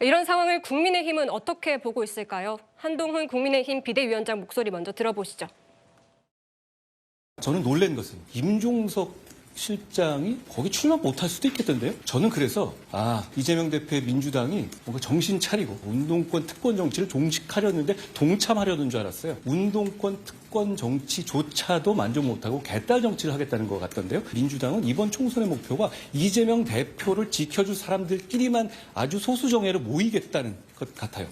이런 상황을 국민의힘은 어떻게 보고 있을까요? 한동훈 국민의힘 비대위원장 목소리 먼저 들어보시죠. 저는 놀란 것은 임종석 실장이 거기 출마 못할 수도 있겠던데요. 저는 그래서 이재명 대표의 민주당이 뭔가 정신 차리고 운동권 특권 정치를 종식하려는데 동참하려는 줄 알았어요. 운동권 특권 정치조차도 만족 못하고 개딸 정치를 하겠다는 것 같던데요. 민주당은 이번 총선의 목표가 이재명 대표를 지켜줄 사람들끼리만 아주 소수 정예로 모이겠다는 것 같아요.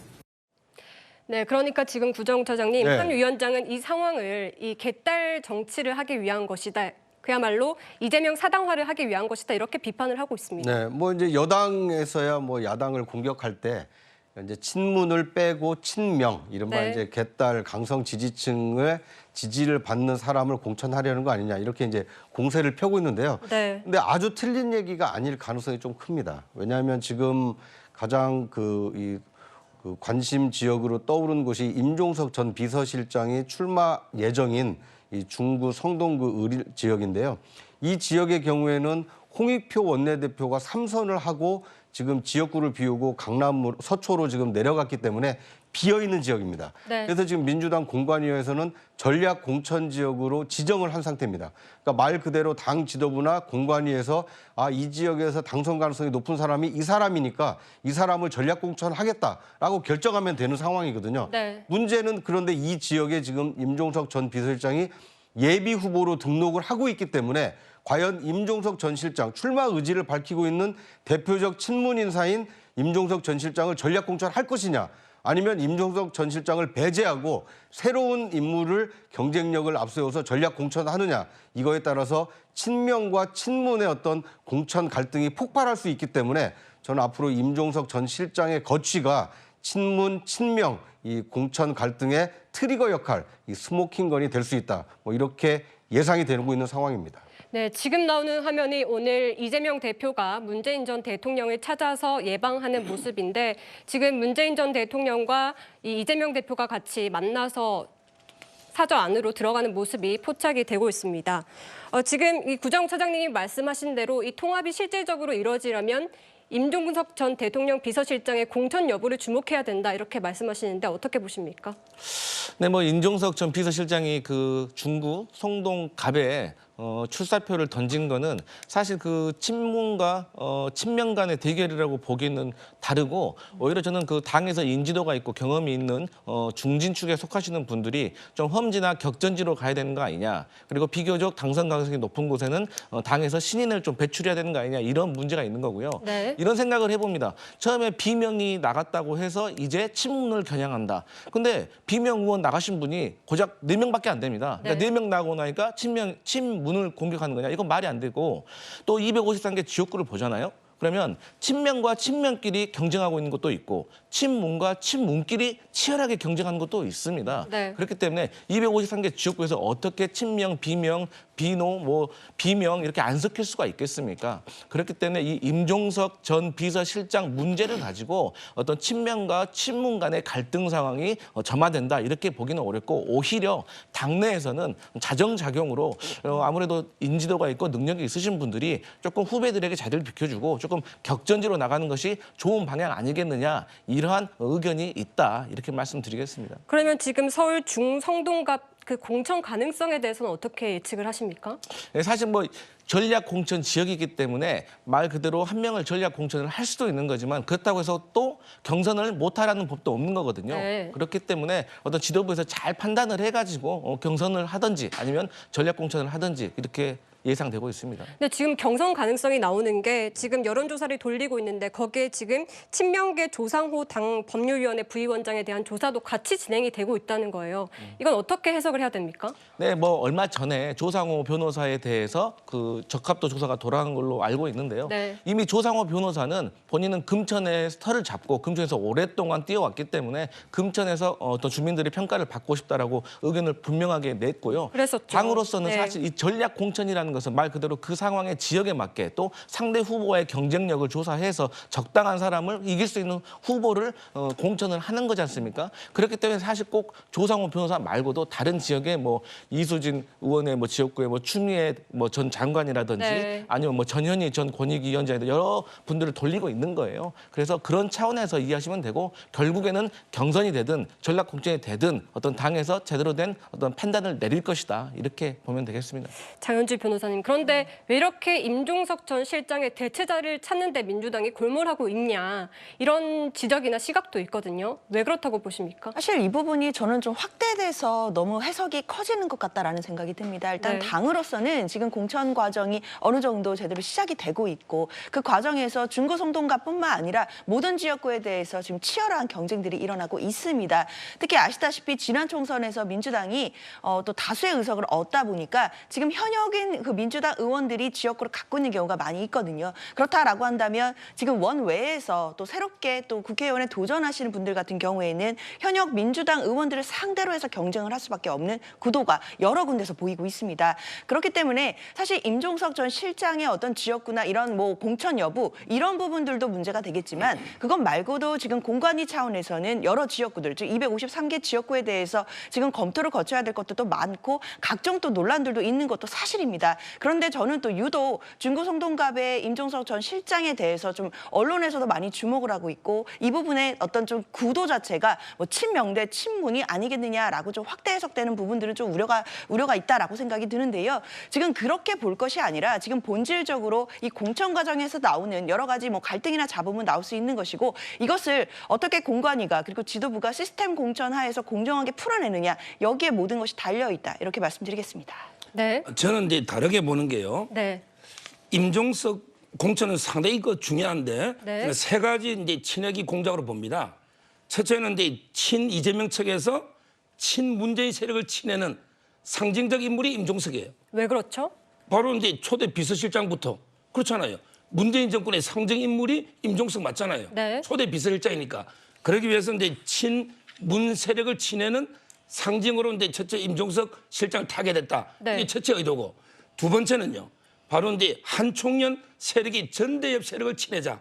네, 그러니까 지금 구정차장님, 네. 한 위원장은 이 상황을 이 개딸 정치를 하기 위한 것이다. 그야말로 이재명 사당화를 하기 위한 것이다. 이렇게 비판을 하고 있습니다. 네, 뭐 이제 여당에서야 뭐 야당을 공격할 때 이제 친문을 빼고 친명, 이른바 네. 이제 개딸 강성 지지층의 지지를 받는 사람을 공천하려는 거 아니냐 이렇게 이제 공세를 펴고 있는데요. 네. 근데 아주 틀린 얘기가 아닐 가능성이 좀 큽니다. 왜냐하면 지금 가장 그 관심 지역으로 떠오른 곳이 임종석 전 비서실장이 출마 예정인 이 중구 성동구 을일 지역인데요. 이 지역의 경우에는 홍익표 원내대표가 3선을 하고 지금 지역구를 비우고 강남으로 서초로 지금 내려갔기 때문에 비어있는 지역입니다. 네. 그래서 지금 민주당 공관위에서는 전략 공천 지역으로 지정을 한 상태입니다. 그러니까 말 그대로 당 지도부나 공관위에서 이 지역에서 당선 가능성이 높은 사람이 이 사람이니까 이 사람을 전략 공천하겠다라고 결정하면 되는 상황이거든요. 네. 문제는 그런데 이 지역에 지금 임종석 전 비서실장이 예비 후보로 등록을 하고 있기 때문에 과연 임종석 전 실장 출마 의지를 밝히고 있는 대표적 친문 인사인 임종석 전 실장을 전략 공천할 것이냐, 아니면 임종석 전 실장을 배제하고 새로운 인물을 경쟁력을 앞세워서 전략 공천하느냐, 이거에 따라서 친명과 친문의 어떤 공천 갈등이 폭발할 수 있기 때문에 저는 앞으로 임종석 전 실장의 거취가 친문, 친명 이 공천 갈등의 트리거 역할, 이 스모킹건이 될 수 있다. 뭐 이렇게 예상이 되고 있는 상황입니다. 네, 지금 나오는 화면이 오늘 이재명 대표가 문재인 전 대통령을 찾아서 예방하는 모습인데, 지금 문재인 전 대통령과 이 이재명 대표가 같이 만나서 사저 안으로 들어가는 모습이 포착이 되고 있습니다. 지금 이 구정차장님이 말씀하신 대로 이 통합이 실질적으로 이루어지려면 임종석 전 대통령 비서실장의 공천 여부를 주목해야 된다, 이렇게 말씀하시는데 어떻게 보십니까? 네, 뭐 임종석 전 비서실장이 그 중구 성동갑에 출사표를 던진 거는 사실 그 친문과 친명 간의 대결이라고 보기는 다르고, 오히려 저는 그 당에서 인지도가 있고 경험이 있는 중진 축에 속하시는 분들이 좀 험지나 격전지로 가야 되는 거 아니냐, 그리고 비교적 당선 가능성이 높은 곳에는 당에서 신인을 좀 배출해야 되는 거 아니냐, 이런 문제가 있는 거고요. 네. 이런 생각을 해봅니다. 처음에 비명이 나갔다고 해서 이제 친문을 겨냥한다. 근데 비명 의원 나가신 분이 고작 4명밖에 안 됩니다. 그러니까 네. 4명 나오고 나니까 친문을 공격하는 거냐? 이건 말이 안 되고, 또 253개 지역구를 보잖아요. 그러면 친명과 친명끼리 경쟁하고 있는 것도 있고 친문과 친문끼리 치열하게 경쟁하는 것도 있습니다. 네. 그렇기 때문에 253개 지역구에서 어떻게 친명, 비명, 비노, 비명 이렇게 안 섞일 수가 있겠습니까? 그렇기 때문에 이 임종석 전 비서실장 문제를 가지고 어떤 친명과 친문 간의 갈등 상황이 점화된다, 이렇게 보기는 어렵고, 오히려 당내에서는 자정작용으로 아무래도 인지도가 있고 능력이 있으신 분들이 조금 후배들에게 자리를 비켜주고 조금 격전지로 나가는 것이 좋은 방향 아니겠느냐, 이러한 의견이 있다, 이렇게 말씀드리겠습니다. 그러면 지금 서울 중성동갑 그 공천 가능성에 대해서는 어떻게 예측을 하십니까? 사실 뭐 전략 공천 지역이기 때문에 말 그대로 한 명을 전략 공천을 할 수도 있는 거지만, 그렇다고 해서 또 경선을 못하라는 법도 없는 거거든요. 네. 그렇기 때문에 어떤 지도부에서 잘 판단을 해가지고 경선을 하든지 아니면 전략 공천을 하든지 이렇게 예상되고 있습니다. 근데 지금 경선 가능성이 나오는 게 지금 여론조사를 돌리고 있는데, 거기에 지금 친명계 조상호 당 법률위원회 부위원장에 대한 조사도 같이 진행이 되고 있다는 거예요. 이건 어떻게 해석을 해야 됩니까? 네, 뭐 얼마 전에 조상호 변호사에 대해서 그 적합도 조사가 돌아간 걸로 알고 있는데요. 네. 이미 조상호 변호사는 본인은 금천에 터를 잡고 금천에서 오랫동안 뛰어왔기 때문에 금천에서 어떤 주민들의 평가를 받고 싶다라고 의견을 분명하게 냈고요. 그랬었죠. 당으로서는 네. 사실 이 전략 공천이라는 것은 말 그대로 그 상황의 지역에 맞게 또 상대 후보의 경쟁력을 조사해서 적당한 사람을 이길 수 있는 후보를 공천을 하는 거지 않습니까? 그렇기 때문에 사실 꼭 조상호 변호사 말고도 다른 지역에 뭐 이수진 의원의 뭐 지역구에 뭐 추미애 뭐 전 장관이라든지 네. 아니면 뭐 전현희 전 권익위원장이 여러 분들을 돌리고 있는 거예요. 그래서 그런 차원에서 이해하시면 되고 결국에는 경선이 되든 전략 공천이 되든 어떤 당에서 제대로 된 어떤 판단을 내릴 것이다. 이렇게 보면 되겠습니다. 장현주 변호사님, 그런데 왜 이렇게 임종석 전 실장의 대체자를 찾는데 민주당이 골몰하고 있냐, 이런 지적이나 시각도 있거든요. 왜 그렇다고 보십니까? 사실 이 부분이 저는 좀 확대돼서 너무 해석이 커지는 것 같다라는 생각이 듭니다. 일단 네. 당으로서는 지금 공천 과정이 어느 정도 제대로 시작이 되고 있고 그 과정에서 중구송동갑뿐만 아니라 모든 지역구에 대해서 지금 치열한 경쟁들이 일어나고 있습니다. 특히 아시다시피 지난 총선에서 민주당이 또 다수의 의석을 얻다 보니까 지금 현역인 그 민주당 의원들이 지역구를 갖고 있는 경우가 많이 있거든요. 그렇다라고 한다면 지금 원외에서 또 새롭게 또 국회의원에 도전하시는 분들 같은 경우에는 현역 민주당 의원들을 상대로 해서 경쟁을 할 수밖에 없는 구도가 여러 군데서 보이고 있습니다. 그렇기 때문에 사실 임종석 전 실장의 어떤 지역구나 이런 뭐 공천 여부 이런 부분들도 문제가 되겠지만 그것 말고도 지금 공관위 차원에서는 여러 지역구들, 즉 253개 지역구에 대해서 지금 검토를 거쳐야 될 것도 또 많고 각종 또 논란들도 있는 것도 사실입니다. 그런데 저는 또 유독 중구송동갑의 임종석 전 실장에 대해서 좀 언론에서도 많이 주목을 하고 있고 이 부분의 어떤 좀 구도 자체가 뭐 친명대 친문이 아니겠느냐라고 좀 확대 해석되는 부분들은 좀 우려가 있다라고 생각이 드는데요. 지금 그렇게 볼 것이 아니라 지금 본질적으로 이 공천 과정에서 나오는 여러 가지 뭐 갈등이나 잡음은 나올 수 있는 것이고 이것을 어떻게 공관위가 그리고 지도부가 시스템 공천 하에서 공정하게 풀어내느냐 여기에 모든 것이 달려 있다 이렇게 말씀드리겠습니다. 네. 저는 이제 다르게 보는 게요. 네. 임종석 공천은 상당히 중요한데 네. 세 가지 이제 친하기 공작으로 봅니다. 첫째는 이제 친 이재명 측에서 친 문재인 세력을 치내는 상징적 인물이 임종석이에요. 왜 그렇죠? 바로 이제 초대 비서실장부터 그렇잖아요. 문재인 정권의 상징 인물이 임종석 맞잖아요. 네. 초대 비서실장이니까. 그러기 위해서 이제 친문 세력을 치내는 상징으로 이제 첫째 임종석 실장을 타겟했다. 네. 이게 첫째 의도고 두 번째는요. 바로 이제 한총련 세력이 전대협 세력을 치내자.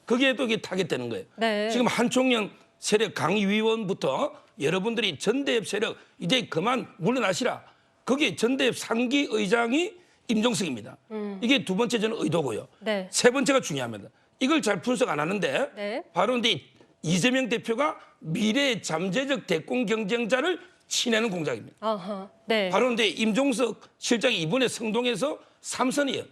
거기에도 이게 타겟되는 거예요. 네. 지금 한총련 세력 강위원부터 여러분들이 전대협 세력 이제 그만 물러나시라. 거기에 전대협 상기 의장이 임종석입니다. 이게 두 번째 저는 의도고요. 네. 세 번째가 중요합니다. 이걸 잘 분석 안 하는데 네. 바로 이제 이재명 대표가 미래의 잠재적 대권 경쟁자를 치내는 공작입니다. 아하. 네. 바로 이제 임종석 실장이 이번에 성동에서 3선이에요.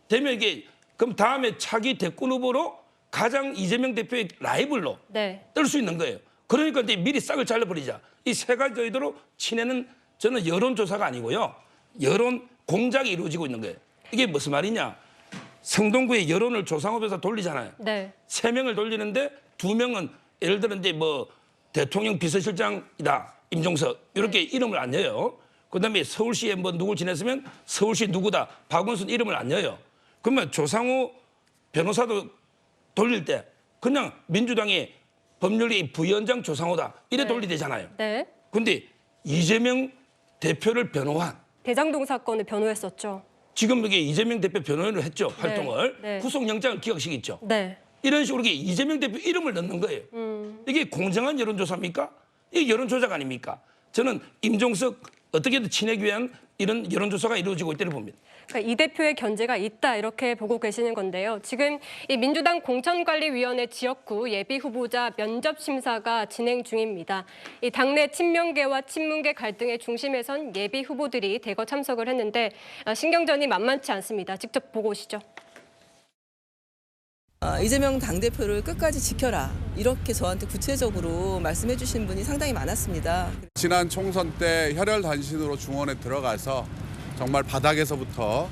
되면 이게 그럼 다음에 차기 대권 후보로 가장 이재명 대표의 라이벌로 네. 뜰 수 있는 거예요. 그러니까 이제 미리 싹을 잘라버리자. 이 세 가지 의도로 치내는 저는 여론조사가 아니고요. 여론 공작이 이루어지고 있는 거예요. 이게 무슨 말이냐. 성동구의 여론을 조상업에서 돌리잖아요. 네. 3명을 돌리는데 2명은 예를 들어 이제 뭐 대통령 비서실장이다. 임종석 이렇게 이름을 안 여요. 그다음에 서울시에 뭐 누굴 지냈으면 서울시 누구다. 박원순 이름을 안 여요. 그러면 조상호 변호사도 돌릴 때 그냥 민주당의 법률위 부위원장 조상호다. 이래 돌리되잖아요. 네. 근데 이재명 대표를 변호한 대장동 사건을 변호했었죠. 지금 이게 이재명 대표 변호인을 했죠. 활동을. 네. 구속영장을 기각시켰죠. 네. 이런 식으로 이게 이재명 대표 이름을 넣는 거예요. 이게 공정한 여론조사입니까? 이게 여론조작 아닙니까? 저는 임종석 어떻게든 치내기 위한 이런 여론조사가 이루어지고 있다고 봅니다. 그러니까 이 대표의 견제가 있다 이렇게 보고 계시는 건데요. 지금 이 민주당 공천관리위원회 지역구 예비 후보자 면접 심사가 진행 중입니다. 이 당내 친명계와 친문계 갈등의 중심에선 예비 후보들이 대거 참석을 했는데 신경전이 만만치 않습니다. 직접 보고 오시죠. 이재명 당대표를 끝까지 지켜라 이렇게 저한테 구체적으로 말씀해 주신 분이 상당히 많았습니다. 지난 총선 때 혈혈단신으로 중원에 들어가서 정말 바닥에서부터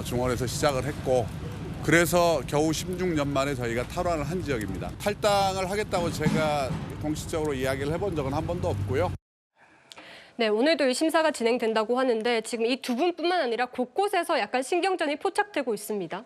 중원에서 시작을 했고 그래서 겨우 16년 만에 저희가 탈환을 한 지역입니다. 탈당을 하겠다고 제가 공식적으로 이야기를 해본 적은 한 번도 없고요. 네, 오늘도 이 심사가 진행된다고 하는데 지금 이 두 분뿐만 아니라 곳곳에서 약간 신경전이 포착되고 있습니다.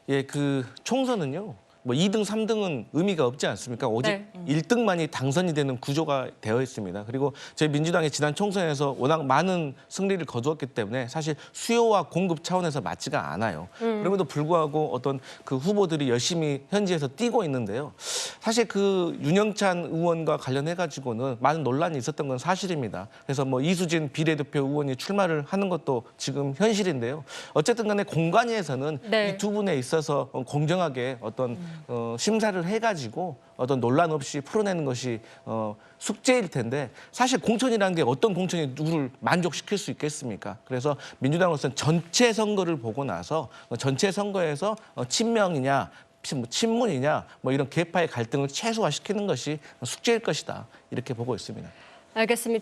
예, 그 총선은요. 뭐 2등, 3등은 의미가 없지 않습니까? 오직 네. 1등만이 당선이 되는 구조가 되어 있습니다. 그리고 저희 민주당이 지난 총선에서 워낙 많은 승리를 거두었기 때문에 사실 수요와 공급 차원에서 맞지가 않아요. 그럼에도 불구하고 어떤 그 후보들이 열심히 현지에서 뛰고 있는데요. 사실 그 윤영찬 의원과 관련해 가지고는 많은 논란이 있었던 건 사실입니다. 그래서 뭐 이수진 비례대표 의원이 출마를 하는 것도 지금 현실인데요. 어쨌든 간에 공관위에서는 네. 이 두 분에 있어서 공정하게 어떤 심사를 해가지고 어떤 논란 없이 풀어내는 것이 숙제일 텐데 사실 공천이라는 게 어떤 공천이 누구를 만족시킬 수 있겠습니까? 그래서 민주당으로서는 전체 선거를 보고 나서 전체 선거에서 친명이냐 친문이냐 뭐 이런 계파의 갈등을 최소화시키는 것이 숙제일 것이다 이렇게 보고 있습니다. 알겠습니다.